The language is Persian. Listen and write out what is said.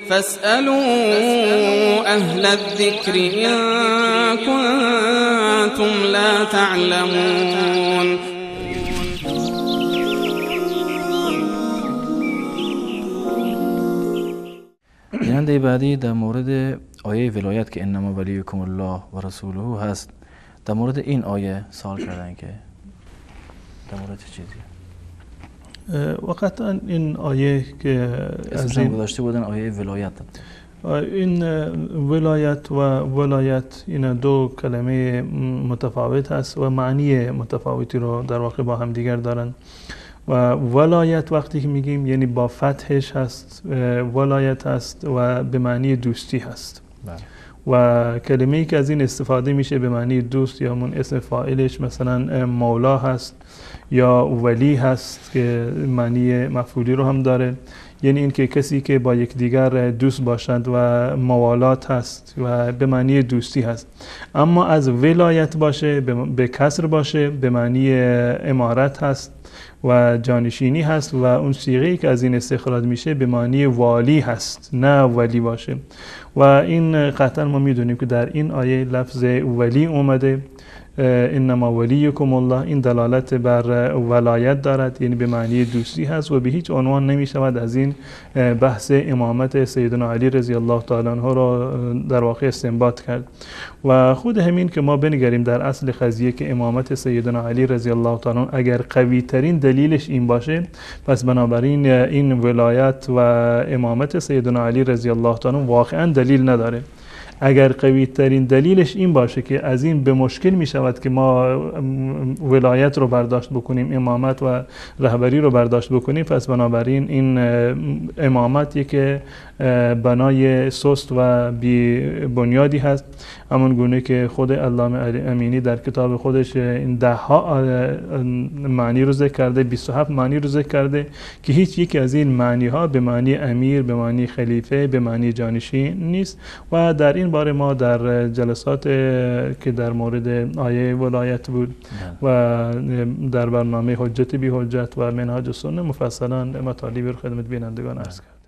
فاسألوا أهل الذكر إن كنتم لا تعلمون. بیننده بعدی در مورد آیه ولایت که انما ولیکم الله و رسوله هست، در مورد این آیه سوال کردن که در مورد چه چیزی؟ وقتا این آیه که از این گذاشته بودن آیه ولایت، این ولایت و ولایت این دو کلمه متفاوت هست و معنی متفاوتی رو در واقع با هم دیگر دارن. و ولایت وقتی که میگیم یعنی با فتحش هست، ولایت هست و به معنی دوستی هست. و کلمه‌ای که از این استفاده میشه به معنی دوست یا من اسم فاعلش مثلا مولا هست یا ولی هست که معنی مفعولی رو هم داره، یعنی این که کسی که با یکدیگر دوست باشند و موالات هست و به معنی دوستی هست. اما از ولایت باشه به کسر باشه به معنی امارت هست و جانشینی هست و اون صیغه‌ای که از این استخراج میشه به معنی والی هست، نه ولی باشه. و این قطعا ما میدونیم که در این آیه لفظ ولی اومده، انما ولیکم الله، این دلالت بر ولایت دارد، یعنی به معنی دوستی هست و به هیچ عنوان نمی شود از این بحث امامت سیدنا علی رضی الله تعالی عنه را در واقع استنباط کرد. و خود همین که ما بنگریم در اصل قضیه که امامت سیدنا علی رضی الله تعالی عنه اگر قوی ترین دلیلش این باشه، پس بنابراین این ولایت و امامت سیدنا علی رضی الله تعالی عنه واقعا دلیل نداره. اگر قوی ترین دلیلش این باشه که از این به مشکل می شود که ما ولایت رو برداشت بکنیم، امامت و رهبری رو برداشت بکنیم، پس بنابراین این امامتی که بنای سست و بی بنیادی هست، همون گونه که خود علامه امینی در کتاب خودش این 10 معنی رو ذکر کرده، 27 معنی رو ذکر کرده که هیچ یک از این معنی ها به معنی امیر، به معنی خلیفه، به معنی جانشین نیست. و در این باره ما در جلسات که در مورد آیه ولایت بود و در برنامه حجت بی حجت و منهاج السنه مفصلا مطالبی رو خدمت بینندگان عرض کرد.